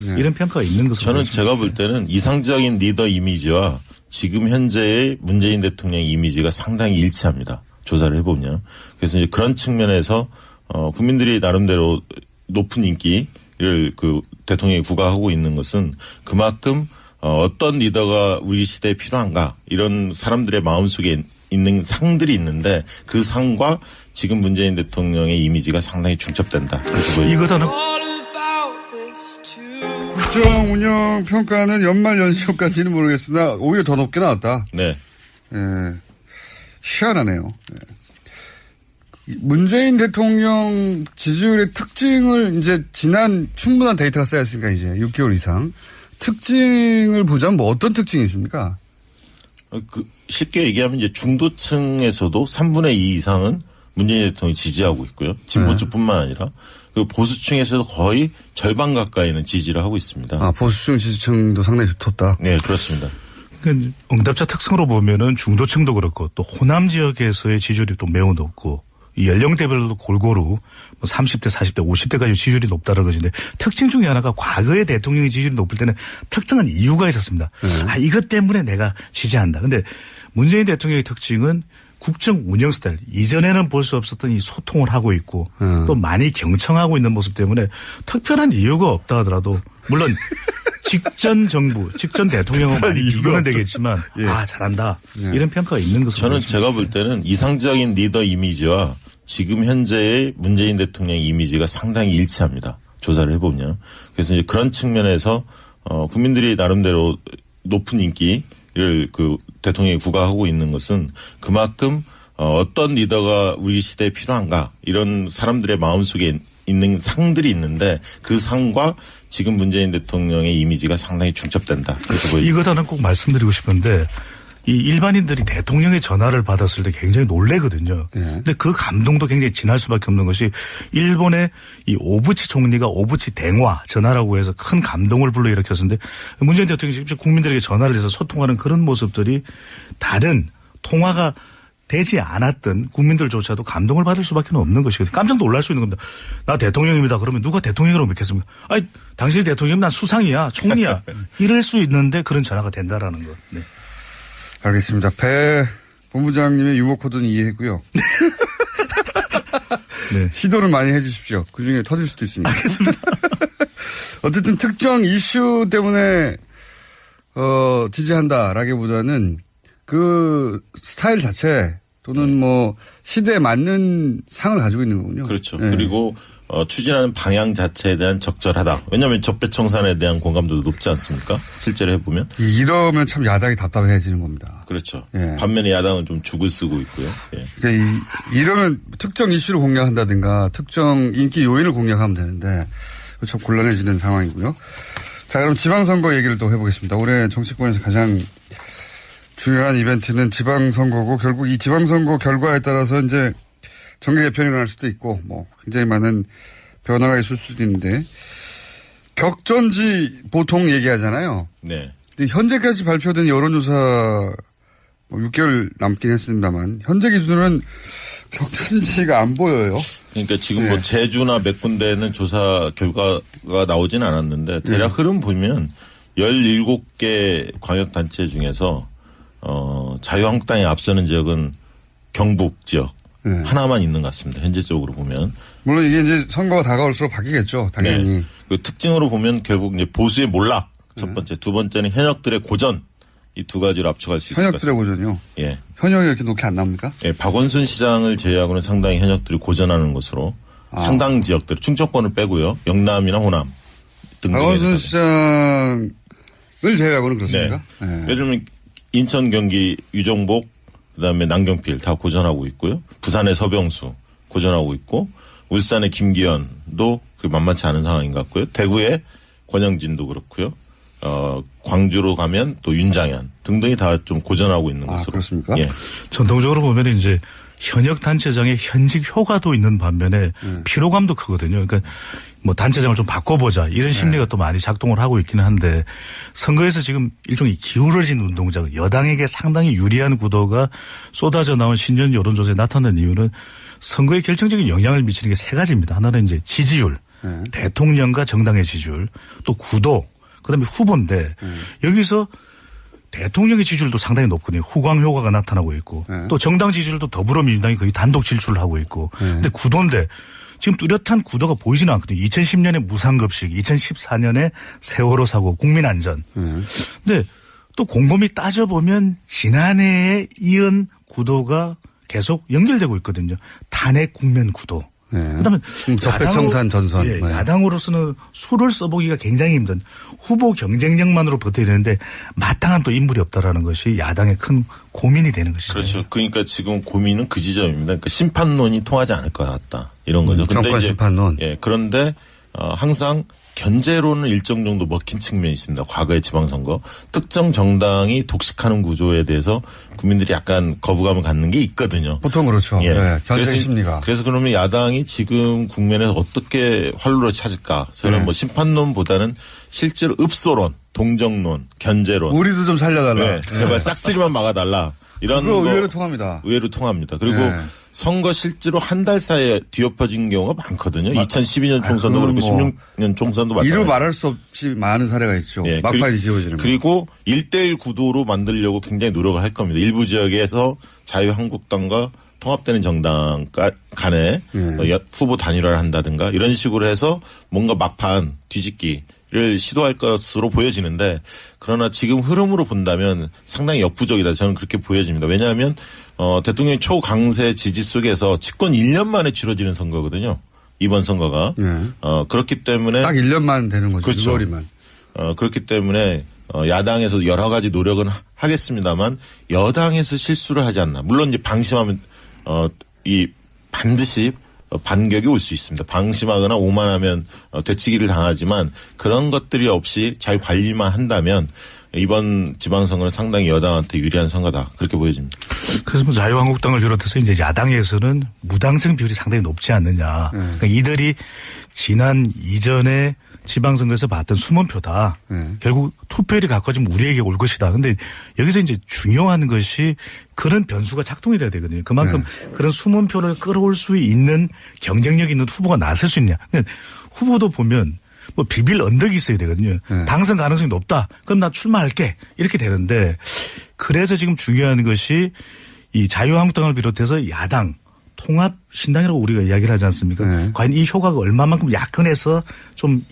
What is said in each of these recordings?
네. 이런 평가가 있는 것으로 저는 제가 볼 때는 이상적인 리더 이미지와 지금 현재의 문재인 대통령 이미지가 상당히 일치합니다. 조사를 해보면. 그래서 이제 그런 측면에서 국민들이 나름대로 높은 인기를 그 대통령이 부과하고 있는 것은 그만큼 어떤 리더가 우리 시대에 필요한가 이런 사람들의 마음속에 있는 상들이 있는데 그 상과 지금 문재인 대통령의 이미지가 상당히 중첩된다. 이거는 국정 운영 평가는 연말 연시효까지는 모르겠으나 오히려 더 높게 나왔다. 네. 예. 희한하네요. 예. 문재인 대통령 지지율의 특징을 이제 지난 충분한 데이터가 쌓였으니까 이제 6개월 이상 특징을 보자면 뭐 어떤 특징이 있습니까? 쉽게 얘기하면 이제 중도층에서도 3분의 2 이상은 문재인 대통령이 지지하고 있고요. 진보층뿐만 아니라 그 보수층에서도 거의 절반 가까이는 지지를 하고 있습니다. 아, 보수층 지지층도 상당히 좋다. 네, 그렇습니다. 그러니까 응답자 특성으로 보면은 중도층도 그렇고 또 호남 지역에서의 지지율이 또 매우 높고 이 연령대별로 골고루 뭐 30대, 40대, 50대까지 지지율이 높다는 것인데 특징 중에 하나가 과거의 대통령의 지지율이 높을 때는 특정한 이유가 있었습니다. 이것 때문에 내가 지지한다. 근데 문재인 대통령의 특징은 국정 운영 스타일. 이전에는 볼 수 없었던 이 소통을 하고 있고 또 많이 경청하고 있는 모습 때문에 특별한 이유가 없다 하더라도 물론 직전 정부, 직전 대통령은 많이 비교는 되겠지만 예. 아 잘한다. 이런 평가가 있는 것으로 저는 보여집니다. 제가 볼 때는 이상적인 리더 이미지와 지금 현재의 문재인 대통령 이미지가 상당히 일치합니다. 조사를 해보면. 그래서 이제 그런 측면에서 국민들이 나름대로 높은 인기를 그 대통령이 부과하고 있는 것은 그만큼 어떤 리더가 우리 시대에 필요한가 이런 사람들의 마음속에 있는 상들이 있는데 그 상과 지금 문재인 대통령의 이미지가 상당히 중첩된다. 이것 하나 꼭 말씀드리고 싶은데 이 일반인들이 대통령의 전화를 받았을 때 굉장히 놀래거든요. 근데 그 감동도 굉장히 진할 수밖에 없는 것이 일본의 이 오부치 총리가 오부치 대화 전화라고 해서 큰 감동을 불러일으켰는데 문재인 대통령이 직접 국민들에게 전화를 해서 소통하는 그런 모습들이 다른 통화가 되지 않았던 국민들조차도 감동을 받을 수밖에 없는 것이거든요. 깜짝 놀랄 수 있는 겁니다. 나 대통령입니다. 그러면 누가 대통령이라고 믿겠습니까? 아니 당신이 대통령이면 난 수상이야. 총리야. 이럴 수 있는데 그런 전화가 된다라는 것. 네. 알겠습니다. 배 본부장님의 유머 코드는 이해했고요. 네. 시도를 많이 해 주십시오. 그중에 터질 수도 있으니까. 알겠습니다. 어쨌든 특정 이슈 때문에 지지한다라기보다는 그 스타일 자체 또는 뭐 시대에 맞는 상을 가지고 있는 거군요. 그렇죠. 네. 그리고 추진하는 방향 자체에 대한 적절하다. 왜냐하면 적폐청산에 대한 공감도도 높지 않습니까? 실제로 해보면. 이러면 참 야당이 답답해지는 겁니다. 그렇죠. 예. 반면에 야당은 좀 죽을 쓰고 있고요. 예. 그러니까 이러면 특정 이슈를 공략한다든가 특정 인기 요인을 공략하면 되는데 참 곤란해지는 상황이고요. 자, 그럼 지방선거 얘기를 또 해보겠습니다. 올해 정치권에서 가장 중요한 이벤트는 지방선거고 결국 이 지방선거 결과에 따라서 이제 정계 개편이 일어날 수도 있고 뭐 굉장히 많은 변화가 있을 수도 있는데 격전지 보통 얘기하잖아요. 네. 근데 현재까지 발표된 여론조사 뭐 6개월 남긴 했습니다만 현재 기준으로는 격전지가 안 보여요. 그러니까 지금 뭐 제주나 몇 군데는 조사 결과가 나오진 않았는데 대략 흐름 보면 17개 광역단체 중에서 자유한국당이 앞서는 지역은 경북 지역 하나만 있는 것 같습니다. 현재적으로 보면. 물론 이게 이제 선거가 다가올수록 바뀌겠죠. 당연히. 네. 그 특징으로 보면 결국 이제 보수의 몰락 첫 번째, 두 번째는 현역들의 고전 이 두 가지로 합쳐갈 수 있을 것 같습니다. 현역들의 고전이요? 예. 현역이 이렇게 높게 안 나옵니까? 예. 박원순 시장을 제외하고는 상당히 현역들이 고전하는 것으로 상당 지역들 충청권을 빼고요. 영남이나 호남 등등에 박원순 시장을 제외하고는 그렇습니까? 네. 네. 예를 들면 인천, 경기, 유정복, 그다음에 남경필 다 고전하고 있고요. 부산의 서병수 고전하고 있고 울산의 김기현도 만만치 않은 상황인 것 같고요. 대구의 권영진도 그렇고요. 광주로 가면 또 윤장현 등등이 다 좀 고전하고 있는 것으로. 그렇습니까? 예. 전통적으로 보면 이제 현역 단체장의 현직 효과도 있는 반면에 피로감도 크거든요. 그러니까 뭐 단체장을 좀 바꿔보자 이런 심리가 또 많이 작동을 하고 있기는 한데 선거에서 지금 일종의 기울어진 운동장 여당에게 상당히 유리한 구도가 쏟아져 나온 신년 여론조사에 나타난 이유는 선거에 결정적인 영향을 미치는 게 세 가지입니다. 하나는 이제 지지율. 대통령과 정당의 지지율, 또 구도, 그다음에 후보인데 여기서 대통령의 지지율도 상당히 높거든요. 후광 효과가 나타나고 있고 또 정당 지지율도 더불어민주당이 거의 단독 질주를 하고 있고 근데 구도인데 지금 뚜렷한 구도가 보이지는 않거든요. 2010년에 무상급식, 2014년에 세월호 사고, 국민안전. 근데 또 곰곰이 따져보면 지난해에 이은 구도가 계속 연결되고 있거든요. 탄핵 국면 구도. 그다음에 적폐청산 전선. 예, 야당으로서는 수를 써보기가 굉장히 힘든 후보 경쟁력만으로 버텨야 되는데 마땅한 또 인물이 없다라는 것이 야당의 큰 고민이 되는 것이죠. 그렇죠. 그러니까 지금 고민은 그 지점입니다. 그러니까 심판론이 통하지 않을 것 같다. 이런 거죠. 정권 심판론. 예, 그런데 항상 견제로는 일정 정도 먹힌 측면이 있습니다. 과거의 지방선거. 특정 정당이 독식하는 구조에 대해서 국민들이 약간 거부감을 갖는 게 있거든요. 보통 그렇죠. 예. 네, 견제 심리가. 그래서 그러면 야당이 지금 국면에서 어떻게 활로를 찾을까. 저는 뭐 심판론보다는 실제로 읍소론, 동정론, 견제론. 우리도 좀 살려달라. 네, 제발 싹쓸이만 막아달라. 이런 거 의외로 통합니다. 의외로 통합니다. 그리고 선거 실제로 한 달 사이에 뒤엎어진 경우가 많거든요. 2012년 총선도 그렇고 16년 총선도 마찬가지로. 이루 말할 수 없이 많은 사례가 있죠. 예, 막판이 지워지는 거. 그리고 1대1 구도로 만들려고 굉장히 노력을 할 겁니다. 일부 지역에서 자유한국당과 통합되는 정당 간에 후보 단일화를 한다든가 이런 식으로 해서 뭔가 막판 뒤집기를 시도할 것으로 보여지는데 그러나 지금 흐름으로 본다면 상당히 역부족이다. 저는 그렇게 보여집니다. 왜냐하면 대통령의 초강세 지지 속에서 집권 1년 만에 치러지는 선거거든요. 이번 선거가. 그렇기 때문에. 딱 1년만 되는 거죠. 그렇죠. 6월이면. 그렇기 때문에 야당에서 여러 가지 노력은 하겠습니다만 여당에서 실수를 하지 않나. 물론 이제 방심하면 반드시 반격이 올 수 있습니다. 방심하거나 오만하면 되치기를 당하지만 그런 것들이 없이 잘 관리만 한다면 이번 지방선거는 상당히 여당한테 유리한 선거다. 그렇게 보여집니다. 그래서 뭐 자유한국당을 비롯해서 이제 야당에서는 무당성 비율이 상당히 높지 않느냐. 그러니까 이들이 지난 이전에 지방선거에서 봤던 숨은표다. 결국 투표율이 가까워지면 우리에게 올 것이다. 근데 여기서 이제 중요한 것이 그런 변수가 작동이 돼야 되거든요. 그만큼 그런 숨은표를 끌어올 수 있는 경쟁력 있는 후보가 나설 수 있냐. 후보도 보면 뭐 비빌 언덕이 있어야 되거든요. 당선 가능성이 높다. 그럼 나 출마할게. 이렇게 되는데 그래서 지금 중요한 것이 이 자유한국당을 비롯해서 야당 통합 신당이라고 우리가 이야기를 하지 않습니까? 과연 이 효과가 얼마만큼 약근해서 좀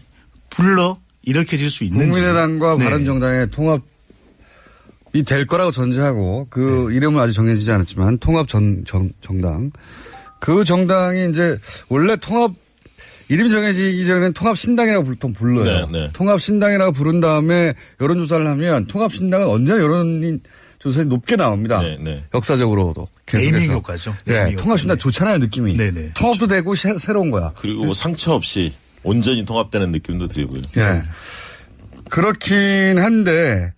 불러 일으켜질 수 있는지. 국민의당과 바른정당의 통합이 될 거라고 전제하고 그 이름은 아직 정해지지 않았지만 통합 정당. 그 정당이 이제 원래 통합 이름이 정해지기 전에는 통합신당이라고 보통 불러요. 네. 통합신당이라고 부른 다음에 여론조사를 하면 통합신당은 언제나 여론조사에 높게 나옵니다. 네. 역사적으로도. 네이밍 효과죠. 네. 통합신당 좋잖아요, 느낌이. 네네. 통합도 되고 새로운 거야. 그리고 뭐 상처 없이 온전히 통합되는 느낌도 들고요. 네. 그렇긴 한데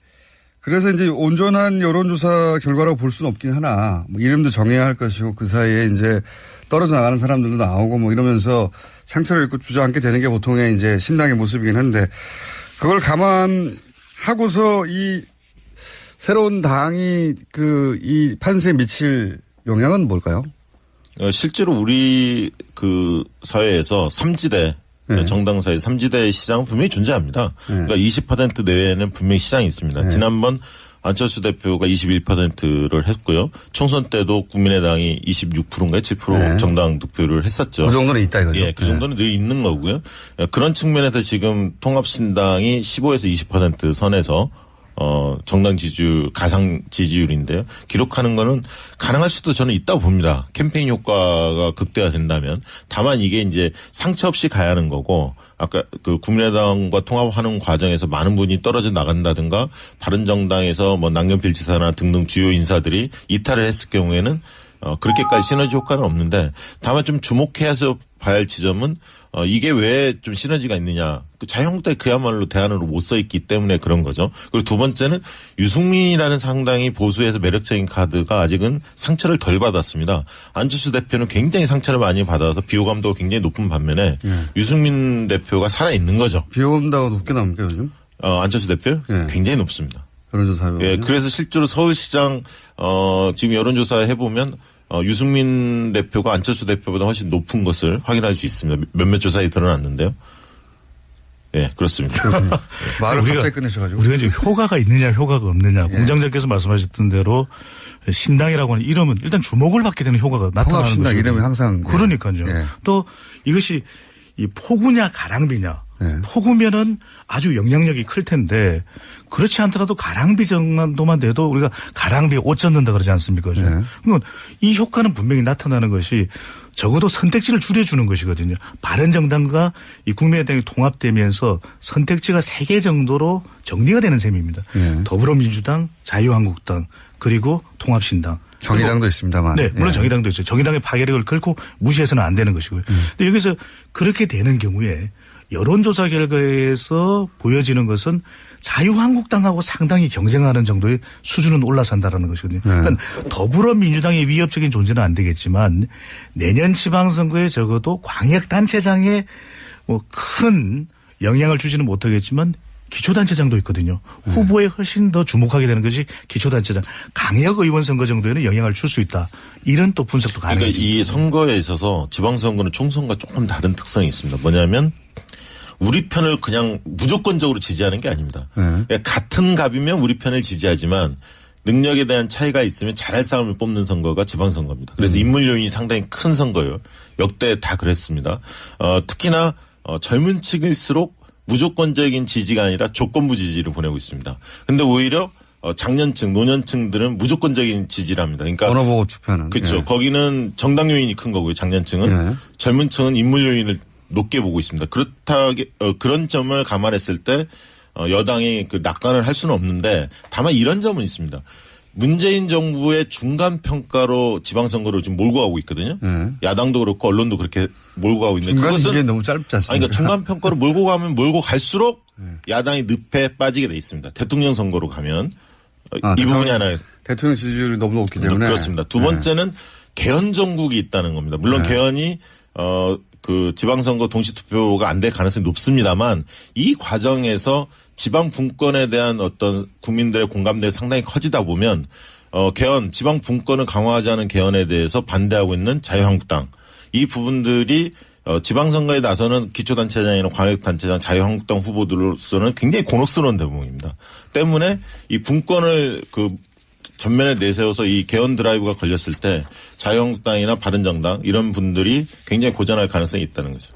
그래서 이제 온전한 여론조사 결과라고 볼 수는 없긴 하나 뭐 이름도 정해야 할 것이고 그 사이에 이제 떨어져 나가는 사람들도 나오고 뭐 이러면서 상처를 입고 주저앉게 되는 게 보통의 이제 신당의 모습이긴 한데 그걸 감안하고서 이 새로운 당이 이 판세에 미칠 영향은 뭘까요? 실제로 우리 그 사회에서 3지대 정당 사이 3지대 시장은 분명히 존재합니다. 그러니까 20% 내외에는 분명히 시장이 있습니다. 지난번 안철수 대표가 21%를 했고요. 총선 때도 국민의당이 26%인가 7% 정당 득표를 했었죠. 그 정도는 있다 이거죠. 예, 그 정도는 늘 있는 거고요. 그런 측면에서 지금 통합신당이 15에서 20% 선에서 정당 지지율, 가상 지지율인데요. 기록하는 거는 가능할 수도 저는 있다고 봅니다. 캠페인 효과가 극대화된다면. 다만 이게 이제 상처 없이 가야 하는 거고, 아까 그 국민의당과 통합하는 과정에서 많은 분이 떨어져 나간다든가, 바른정당에서 뭐 남경필 지사나 등등 주요 인사들이 이탈을 했을 경우에는 그렇게까지 시너지 효과는 없는데, 다만 좀 주목해서 봐야 할 지점은 이게 왜 좀 시너지가 있느냐. 그 자유한국당이 그야말로 대안으로 못 써 있기 때문에 그런 거죠. 그리고 두 번째는 유승민이라는 상당히 보수에서 매력적인 카드가 아직은 상처를 덜 받았습니다. 안철수 대표는 굉장히 상처를 많이 받아서 비호감도가 굉장히 높은 반면에 유승민 대표가 살아있는 거죠. 비호감도가 높게 나옵니까 요즘? 안철수 대표? 굉장히 높습니다. 여론조사 해보면. 예, 그래서 실제로 서울시장 지금 여론조사 해보면 유승민 대표가 안철수 대표보다 훨씬 높은 것을 확인할 수 있습니다. 몇몇 조사에 드러났는데요. 예, 그렇습니다. 말을 갑자기 끝내셔가지고. 우리가 이제 효과가 있느냐 효과가 없느냐. 예. 공장장께서 말씀하셨던 대로 신당이라고 하는 이름은 일단 주목을 받게 되는 효과가 나타나는 거죠. 통합신당 이름이 항상. 그러니까요. 예. 또 이것이 이 폭우냐 가랑비냐. 예. 폭우면은 아주 영향력이 클 텐데 그렇지 않더라도 가랑비 정도만 돼도 우리가 가랑비에 옷 젖는다 그러지 않습니까? 예. 그러면 이 효과는 분명히 나타나는 것이 적어도 선택지를 줄여주는 것이거든요. 바른정당과 이 국민의당이 통합되면서 선택지가 3개 정도로 정리가 되는 셈입니다. 예. 더불어민주당, 자유한국당 그리고 통합신당. 정의당도 있습니다만. 네, 물론 예. 정의당도 있어요. 정의당의 파괴력을 결코 무시해서는 안 되는 것이고요. 근데 여기서 그렇게 되는 경우에 여론조사 결과에서 보여지는 것은 자유한국당하고 상당히 경쟁하는 정도의 수준은 올라선다라는 것이거든요. 그러니까 더불어민주당의 위협적인 존재는 안 되겠지만 내년 지방선거에 적어도 광역단체장에 뭐 큰 영향을 주지는 못하겠지만 기초단체장도 있거든요. 후보에 훨씬 더 주목하게 되는 것이 기초단체장. 강역의원 선거 정도에는 영향을 줄 수 있다. 이런 또 분석도 가능해요. 그러니까 이 선거에 있어서 지방선거는 총선과 조금 다른 특성이 있습니다. 뭐냐면 우리 편을 그냥 무조건적으로 지지하는 게 아닙니다. 그러니까 같은 갑이면 우리 편을 지지하지만 능력에 대한 차이가 있으면 잘할 사람을 뽑는 선거가 지방선거입니다. 그래서 인물 요인이 상당히 큰 선거예요. 역대 다 그랬습니다. 특히나 젊은 층일수록 무조건적인 지지가 아니라 조건부 지지를 보내고 있습니다. 근데 오히려 장년층, 노년층들은 무조건적인 지지를 합니다. 그러니까 번호 보고 투표하는. 그렇죠. 예. 거기는 정당 요인이 큰 거고요. 장년층은 예. 젊은 층은 인물 요인을 높게 보고 있습니다. 그런 점을 감안했을 때 여당이 그 낙관을 할 수는 없는데 다만 이런 점은 있습니다. 문재인 정부의 중간 평가로 지방선거를 지금 몰고 가고 있거든요. 야당도 그렇고 언론도 그렇게 몰고 가고 있는데 중간 그것은 이게 너무 짧지 않습니까? 그러니까 중간 평가로 몰고 가면 몰고 갈수록 야당이 늪에 빠지게 돼 있습니다. 대통령 선거로 가면 이 부분이 하나 대통령 지지율이 너무 높기 때문에. 그렇습니다. 두 번째는 개헌 정국이 있다는 겁니다. 물론 개헌이 그 지방선거 동시투표가 안 될 가능성이 높습니다만 이 과정에서 지방 분권에 대한 어떤 국민들의 공감대가 상당히 커지다 보면 개헌 지방 분권을 강화하지 않은 개헌에 대해서 반대하고 있는 자유한국당 이 부분들이 지방선거에 나서는 기초단체장이나 광역단체장 자유한국당 후보들로서는 굉장히 곤혹스러운 대목입니다. 때문에 이 분권을 그 전면에 내세워서 이 개헌 드라이브가 걸렸을 때 자유한국당이나 바른정당 이런 분들이 굉장히 고전할 가능성이 있다는 거죠.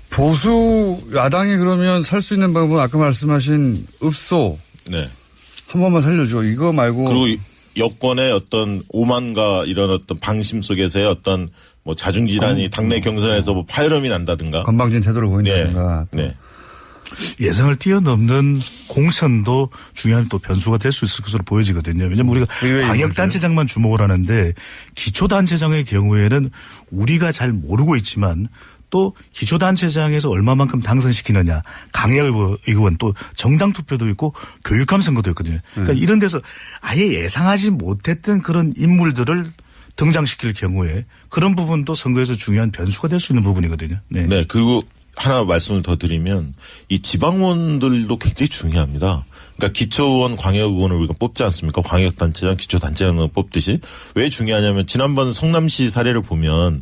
보수 야당이 그러면 살 수 있는 방법은 아까 말씀하신 읍소. 네. 한 번만 살려줘. 이거 말고. 그리고 여권의 어떤 오만과 이런 어떤 방심 속에서의 어떤 뭐 자중질환이 당내 경선에서 뭐 파열음이 난다든가. 건방진 태도를 보인다든가. 네. 예상을 뛰어넘는 공천도 중요한 또 변수가 될 수 있을 것으로 보여지거든요. 왜냐하면 우리가 광역단체장만 주목을 하는데 기초단체장의 경우에는 우리가 잘 모르고 있지만 또 기초단체장에서 얼마만큼 당선시키느냐. 강역의원 또 정당 투표도 있고 교육감 선거도 있거든요. 그러니까 이런 데서 아예 예상하지 못했던 그런 인물들을 등장시킬 경우에 그런 부분도 선거에서 중요한 변수가 될 수 있는 부분이거든요. 네. 네. 그리고 하나 말씀을 더 드리면 이 지방의원들도 굉장히 중요합니다. 그러니까 기초의원, 광역의원을 우리가 뽑지 않습니까? 광역단체장, 기초단체장을 뽑듯이. 왜 중요하냐면 지난번 성남시 사례를 보면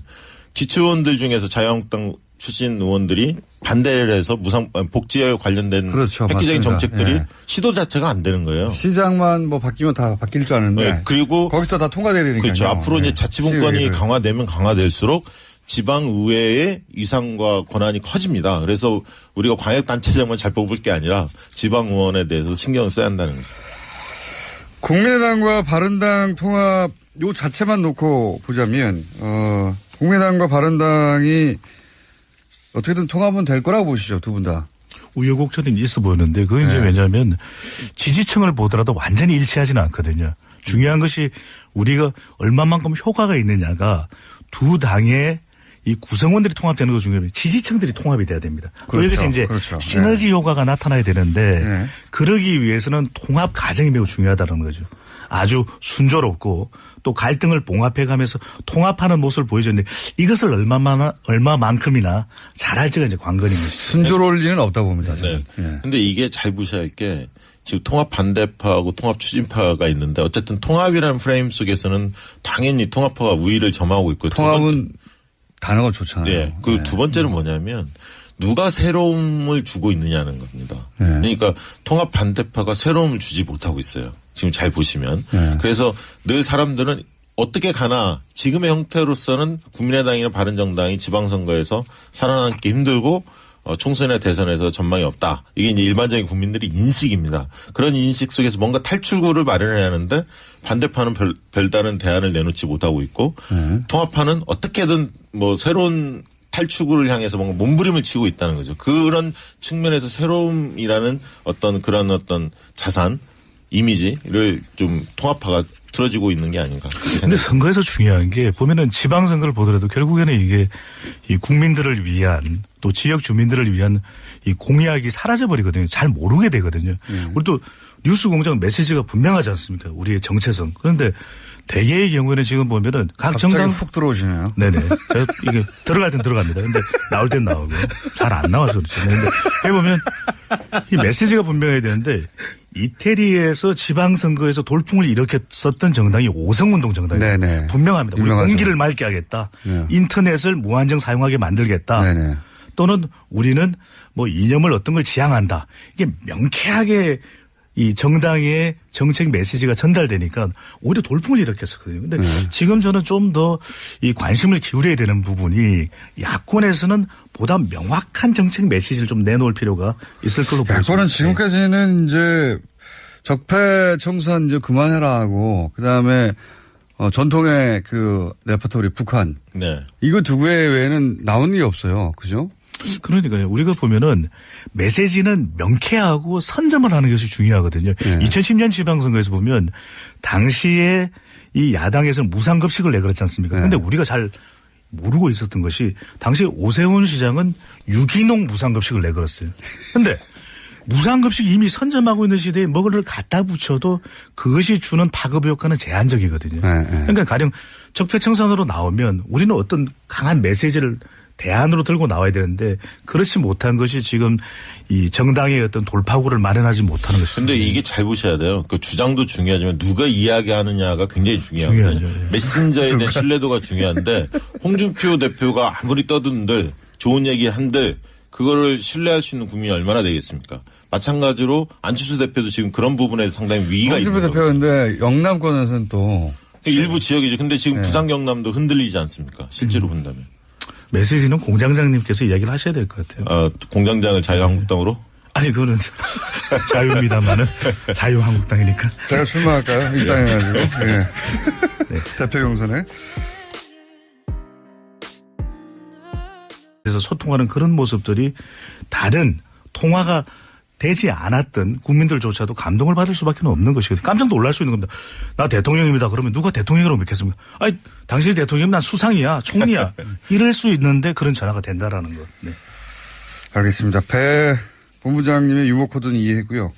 기초의원들 중에서 자유한국당 출신 의원들이 반대를 해서 복지에 관련된 그렇죠, 획기적인 맞습니다. 정책들이 예. 시도 자체가 안 되는 거예요. 시장만 뭐 바뀌면 다 바뀔 줄 아는데. 네, 그리고 거기서 다 통과돼야 되니까요. 그렇죠. 앞으로 이제 자치분권이 시의회를. 강화되면 강화될수록 지방의회의 위상과 권한이 커집니다. 그래서 우리가 광역단체장만 잘 뽑을 게 아니라 지방의원에 대해서 신경을 써야 한다는 거죠. 국민의당과 바른당 통합 요 자체만 놓고 보자면 국민의당과 바른당이 어떻게든 통합은 될 거라고 보시죠, 두 분 다. 우여곡절이 있어 보이는데 그건 이제 왜냐하면 지지층을 보더라도 완전히 일치하지는 않거든요. 중요한 것이 우리가 얼마만큼 효과가 있느냐가 두 당의 이 구성원들이 통합되는 거 중요합니다. 지지층들이 통합이 돼야 됩니다. 그렇죠. 여기서 이제 그렇죠. 시너지 효과가 나타나야 되는데 그러기 위해서는 통합 과정이 매우 중요하다는 거죠. 아주 순조롭고 또 갈등을 봉합해가면서 통합하는 모습을 보여줬는데 이것을 얼마만큼이나 잘할지가 이제 관건인 것이죠. 순조로울 리는 없다고 봅니다. 네. 저는. 근데 이게 잘 보셔야 할 게 지금 통합 반대파하고 통합 추진파가 있는데 어쨌든 통합이라는 프레임 속에서는 당연히 통합파가 우위를 점하고 있고 통합은 단어가 좋잖아요. 네. 그 두 번째는 뭐냐면 누가 새로움을 주고 있느냐는 겁니다. 네. 그러니까 통합 반대파가 새로움을 주지 못하고 있어요. 지금 잘 보시면. 네. 그래서 늘 사람들은 어떻게 가나 지금의 형태로서는 국민의당이나 바른정당이 지방선거에서 살아남기 힘들고 총선이나 대선에서 전망이 없다. 이게 이제 일반적인 국민들의 인식입니다. 그런 인식 속에서 뭔가 탈출구를 마련해야 하는데 반대파는 별다른 대안을 내놓지 못하고 있고 통합파는 어떻게든 뭐 새로운 탈출구를 향해서 뭔가 몸부림을 치고 있다는 거죠. 그런 측면에서 새로움이라는 그런 자산, 이미지를 좀 통합파가 틀어지고 있는 게 아닌가. 근데 선거에서 중요한 게 보면은 지방선거를 보더라도 결국에는 이게 이 국민들을 위한 또 지역 주민들을 위한 이 공약이 사라져버리거든요. 잘 모르게 되거든요. 우리 또 뉴스공장 메시지가 분명하지 않습니까? 우리의 정체성. 그런데 대개의 경우에는 지금 보면은 각 정당 훅 들어오시네요. 네네. 제가 이게 들어갈 땐 들어갑니다. 근데 나올 땐 나오고 잘 안 나와서 그렇죠. 근데 해보면 이 메시지가 분명해야 되는데 이태리에서 지방선거에서 돌풍을 일으켰었던 정당이 오성운동 정당이에요. 네네. 분명합니다. 우리 유명하죠. 공기를 맑게 하겠다. 네. 인터넷을 무한정 사용하게 만들겠다. 네네. 또는 우리는 뭐 이념을 어떤 걸 지향한다. 이게 명쾌하게 이 정당의 정책 메시지가 전달되니까 오히려 돌풍을 일으켰었거든요. 근데 지금 저는 좀 더 이 관심을 기울여야 되는 부분이 야권에서는 보다 명확한 정책 메시지를 좀 내놓을 필요가 있을 걸로 보입니다. 야권은 지금까지는 이제 적폐청산 이제 그만해라 하고 그다음에 전통의 그 레퍼토리 북한. 네. 이거 두 개 외에는 나오는 게 없어요. 그죠? 그러니까요. 우리가 보면은 메시지는 명쾌하고 선점을 하는 것이 중요하거든요. 네. 2010년 지방선거에서 보면 당시에 이 야당에서는 무상급식을 내걸었지 않습니까? 그런데 네. 우리가 잘 모르고 있었던 것이 당시에 오세훈 시장은 유기농 무상급식을 내걸었어요. 그런데 무상급식 이미 선점하고 있는 시대에 뭐를 갖다 붙여도 그것이 주는 파급 효과는 제한적이거든요. 네. 그러니까 가령 적폐청산으로 나오면 우리는 어떤 강한 메시지를 대안으로 들고 나와야 되는데 그렇지 못한 것이 지금 이 정당의 어떤 돌파구를 마련하지 못하는 것입니다. 근데 이게 잘 보셔야 돼요. 그 주장도 중요하지만 누가 이야기하느냐가 굉장히 중요하거든요. 중요하죠. 메신저에 대한 신뢰도가 중요한데 홍준표 대표가 아무리 떠든들 좋은 얘기 한들 그거를 신뢰할 수 있는 국민이 얼마나 되겠습니까? 마찬가지로 안철수 대표도 지금 그런 부분에서 상당히 위기가 있는 거예요. 홍준표 대표인데 영남권에서는 또 일부 지역이죠. 근데 지금 부산 경남도 흔들리지 않습니까? 실제로 본다면. 메시지는 공장장님께서 이야기를 하셔야 될 것 같아요. 공장장을 자유한국당으로? 아니 그거는 자유입니다만은 자유한국당이니까. 제가 출마할까요? 입당해가지고. 예. 네. 대표 경선에. 그래서 소통하는 그런 모습들이 다른 통화가 되지 않았던 국민들조차도 감동을 받을 수밖에 없는 것이거든요. 깜짝 놀랄 수 있는 겁니다. 나 대통령입니다. 그러면 누가 대통령이라고 믿겠습니까? 아니 당신이 대통령이면 난 수상이야. 총리야. 이럴 수 있는데 그런 전화가 된다라는 것. 네. 알겠습니다. 배 본부장님의 유머 코드는 이해했고요.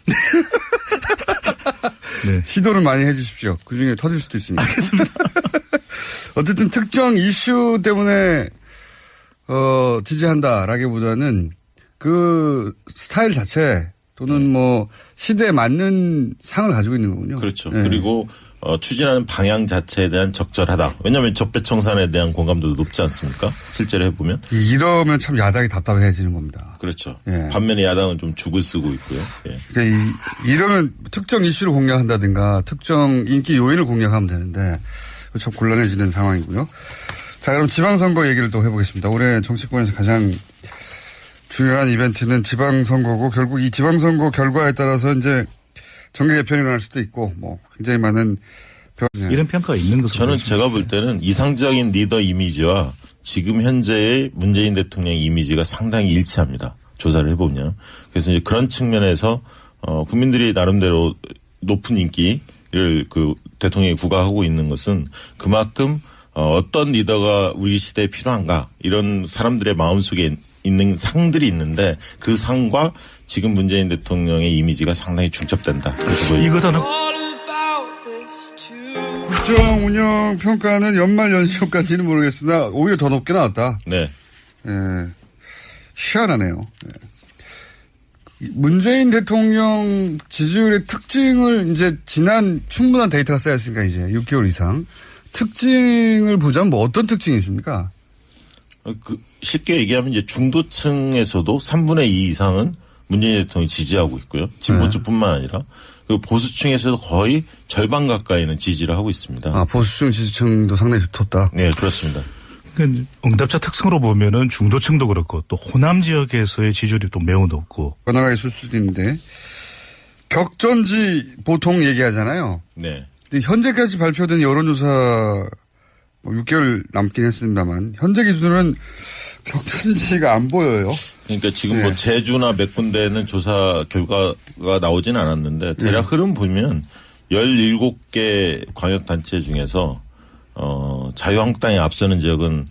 네. 시도를 많이 해 주십시오. 그중에 터질 수도 있으니까. 알겠습니다. 어쨌든 특정 이슈 때문에 지지한다라기보다는 그 스타일 자체 또는 뭐 시대에 맞는 상을 가지고 있는 거군요. 그렇죠. 네. 그리고 추진하는 방향 자체에 대한 적절하다. 왜냐하면 적폐청산에 대한 공감도도 높지 않습니까? 실제로 해보면. 이러면 참 야당이 답답해지는 겁니다. 그렇죠. 예. 반면에 야당은 좀 죽을 쓰고 있고요. 예. 그러니까 이러면 특정 이슈를 공략한다든가 특정 인기 요인을 공략하면 되는데 참 곤란해지는 상황이고요. 자, 그럼 지방선거 얘기를 또 해보겠습니다. 올해 정치권에서 가장 중요한 이벤트는 지방선거고 결국 이 지방선거 결과에 따라서 이제 정계 개편이 일어날 수도 있고 뭐 굉장히 많은 이런 평가가 있는 것으로 저는 제가 볼 때는 이상적인 리더 이미지와 지금 현재의 문재인 대통령 이미지가 상당히 일치합니다. 조사를 해보면. 그래서 이제 그런 측면에서 국민들이 나름대로 높은 인기를 그 대통령이 부과하고 있는 것은 그만큼 어떤 리더가 우리 시대에 필요한가 이런 사람들의 마음속에 있는 상들이 있는데 그 상과 지금 문재인 대통령의 이미지가 상당히 중첩된다. 이거는 국정 운영 평가는 연말 연시효까지는 모르겠으나 오히려 더 높게 나왔다. 네. 예. 희한하네요. 예. 문재인 대통령 지지율의 특징을 이제 지난 충분한 데이터가 쌓였으니까 이제 6개월 이상 특징을 보자면 뭐 어떤 특징이 있습니까? 쉽게 얘기하면 이제 중도층에서도 3분의 2 이상은 문재인 대통령이 지지하고 있고요. 진보층뿐만 아니라 그 보수층에서도 거의 절반 가까이는 지지를 하고 있습니다. 아, 보수층 지지층도 상당히 두텁다. 네, 그렇습니다. 그러니까 응답자 특성으로 보면은 중도층도 그렇고 또 호남 지역에서의 지지율이 또 매우 높고. 변화가 있을 수도 있는데 격전지 보통 얘기하잖아요. 네. 근데 현재까지 발표된 여론조사 6개월 남긴 했습니다만 현재 기준으로는 격전지가 안 보여요. 그러니까 지금 뭐 제주나 몇 군데는 조사 결과가 나오진 않았는데 대략 흐름 보면 17개 광역단체 중에서 자유한국당이 앞서는 지역은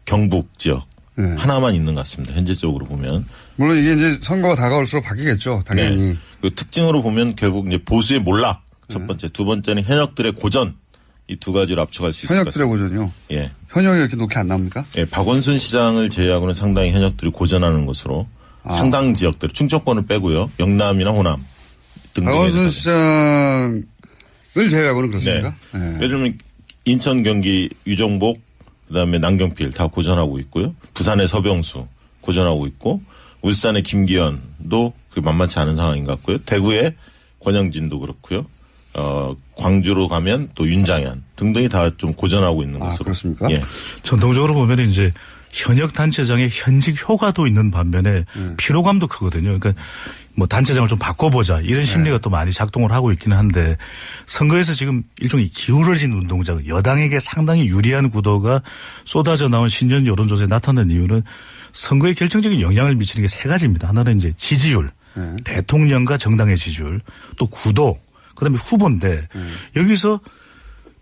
경북 지역 하나만 있는 것 같습니다. 현재적으로 보면. 물론 이게 이제 선거가 다가올수록 바뀌겠죠. 당연히. 네. 그 특징으로 보면 결국 이제 보수의 몰락 첫 번째, 두 번째는 현역들의 고전 이 두 가지를 합쳐갈 수 있을 것 같습니다. 현역들의 고전이요? 예. 현역이 이렇게 높게 안 나옵니까? 예. 박원순 시장을 제외하고는 상당히 현역들이 고전하는 것으로 상당 지역들 충청권을 빼고요. 영남이나 호남 등등. 박원순 시장을 제외하고는 그렇습니까? 네. 네. 예를 들면 인천, 경기, 유정복, 그다음에 남경필 다 고전하고 있고요. 부산의 서병수 고전하고 있고 울산의 김기현도 만만치 않은 상황인 것 같고요. 대구의 권영진도 그렇고요. 광주로 가면 또 윤장현 등등이 다 좀 고전하고 있는 것으로. 그렇습니까? 예. 전통적으로 보면 이제 현역 단체장의 현직 효과도 있는 반면에 피로감도 크거든요. 그러니까 뭐 단체장을 좀 바꿔보자 이런 심리가 또 많이 작동을 하고 있기는 한데 선거에서 지금 일종의 기울어진 운동장 여당에게 상당히 유리한 구도가 쏟아져 나온 신년 여론조사에 나타난 이유는 선거에 결정적인 영향을 미치는 게 세 가지입니다. 하나는 이제 지지율, 대통령과 정당의 지지율, 또 구도, 그다음에 후보인데 여기서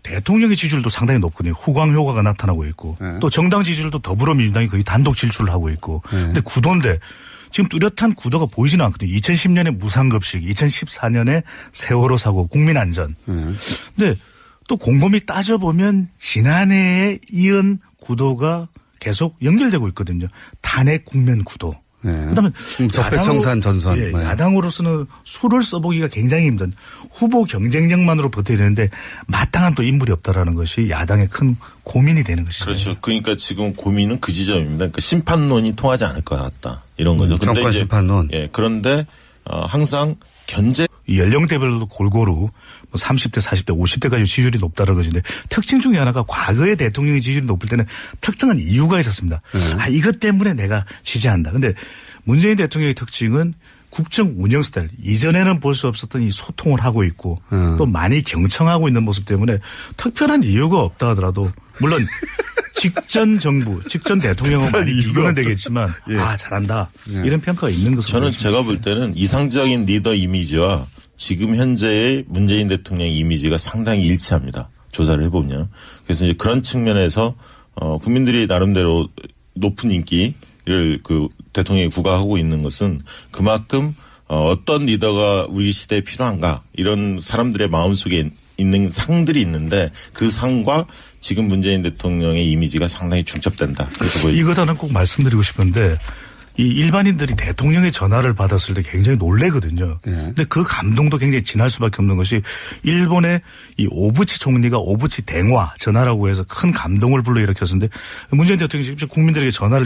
대통령의 지지율도 상당히 높거든요. 후광 효과가 나타나고 있고 또 정당 지지율도 더불어민주당이 거의 단독 질주를 하고 있고 근데 구도인데 지금 뚜렷한 구도가 보이지는 않거든요. 2010년에 무상급식, 2014년에 세월호 사고, 국민안전. 근데 또 곰곰이 따져보면 지난해에 이은 구도가 계속 연결되고 있거든요. 탄핵 국면 구도. 그다음에 적폐청산 전선. 예, 야당으로서는 수를 써보기가 굉장히 힘든 후보 경쟁력만으로 버텨야 되는데 마땅한 또 인물이 없다라는 것이 야당의 큰 고민이 되는 것이죠. 그렇죠. 그러니까 지금 고민은 그 지점입니다. 그러니까 심판론이 통하지 않을 것 같다. 이런 거죠. 정권 심판론. 예, 그런데 항상 견제 연령대별로 골고루 뭐 30대, 40대, 50대까지 지지율이 높다는 것인데 특징 중에 하나가 과거에 대통령의 지지율이 높을 때는 특정한 이유가 있었습니다. 이것 때문에 내가 지지한다. 근데 문재인 대통령의 특징은 국정 운영 스타일. 이전에는 볼 수 없었던 이 소통을 하고 있고 또 많이 경청하고 있는 모습 때문에 특별한 이유가 없다 하더라도 물론 직전 정부, 직전 대통령은 많이 비교는 되겠지만 잘한다. 이런 평가가 있는 것으로 저는 보여집니다. 제가 볼 때는 이상적인 리더 이미지와 지금 현재의 문재인 대통령 이미지가 상당히 일치합니다. 조사를 해보면. 그래서 이제 그런 측면에서 국민들이 나름대로 높은 인기를 그 대통령이 부과하고 있는 것은 그만큼 어떤 리더가 우리 시대에 필요한가 이런 사람들의 마음속에 있는 상들이 있는데 그 상과 지금 문재인 대통령의 이미지가 상당히 중첩된다. 이것 하나 꼭 말씀드리고 싶은데 이 일반인들이 대통령의 전화를 받았을 때 굉장히 놀래거든요. 근데 그 감동도 굉장히 진할 수밖에 없는 것이 일본의 이 오부치 총리가 오부치 대화 전화라고 해서 큰 감동을 불러일으켰는데 문재인 대통령이 직접 국민들에게 전화를